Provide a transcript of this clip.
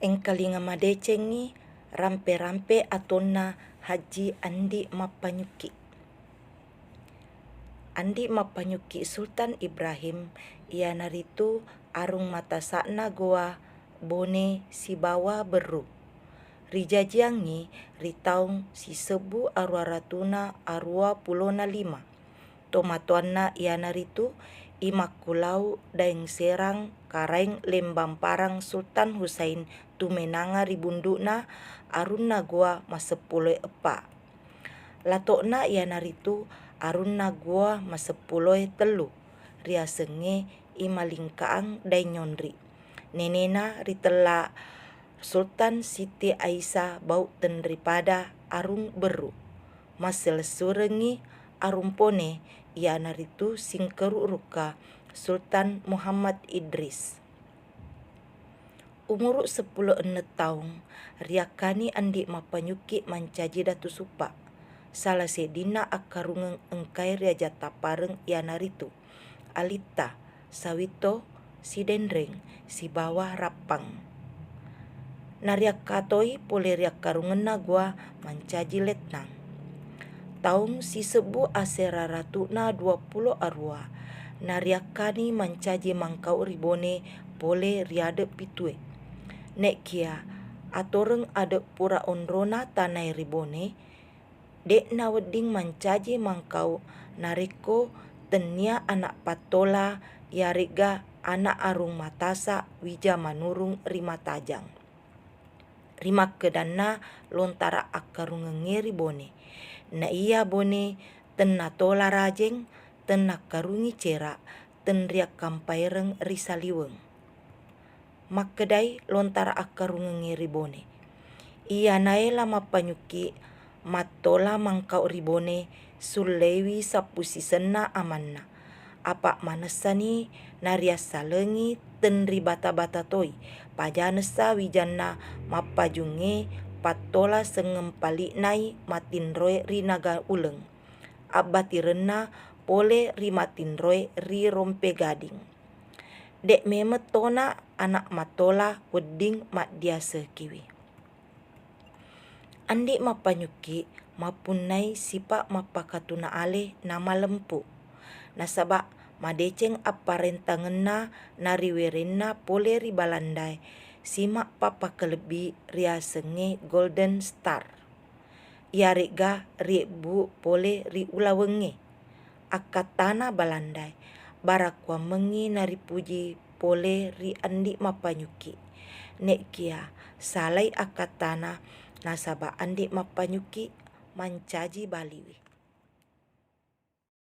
Engkalinga madecengi rampe-rampe atonna haji andi mapanyuki. Andi mapanyuki Sultan Ibrahim ia naritu arung matasakna goa bone si bawa beru. Rijajiangi ritaung si sebu arua ratuna arua pulona lima. Tomatoanna ia naritu imakulau daeng serang karaeng lembang parang Sultan Husain tumenanga ribunduna arunna goa masepuluh epa. Latokna ia naritu arunna goa masepuluh telu. Riasenge imalingkaang daenyonri. Nenena ritela Sultan Siti Aisyah bau tenripada arung beru. Masel surengi arum pone ia naritu singkeru ruka Sultan Muhammad Idris. Umuru 10 tahun riakani andi mapanyuki mancaji datu supa. Salah sedina akarungeng engkai riaja tapareng ia naritu. Alita, sawito, si dendreng, si bawah rapang. Nariak katoi pole riak karungena gua mancaji letnang. Taung si sebu asera ratuna 20 arua. Nariakani mancaji mangkau ribone pole riade pitue. Nek kia atoreng ade pura onrona tanai ribone. Dek na weding mancaji mangkau nareko tenia anak patola yariga anak arung matasa wija manurung rima tajang. Rima kedana lontara akarungenge ribone. Na iya bone tena tola rajeng tena karungi cera ten riak kampaireng risaliweng. Makedai lontara akarungenge ribone. Iya naela mapanyuki matola mangkau ribone sulewi sapusi sena amanna. Apa manasani narias salengi ten ribata-bata toi. Pajanesa wijanna mapajunge patola sengempali nai matinroe rinaga uleng. Abati rena pole rimatinroe ri rompe gading. Dek memet tona anak matola weding mak diase kiwi. Andi mapanyuki mapunai sipa mapakatuna ale nama lempu. Nasaba madeceng aparentangena nariwerena pole ribalandai. Simak papa kelebi riasenge Golden Star. Ia rega ribu pole ri ulawenge. Akatana balandai. Barakwa mengi naripuji pole ri andi mapanyuki. Nek kia salai akatana nasaba andi mapanyuki mancaji baliwi.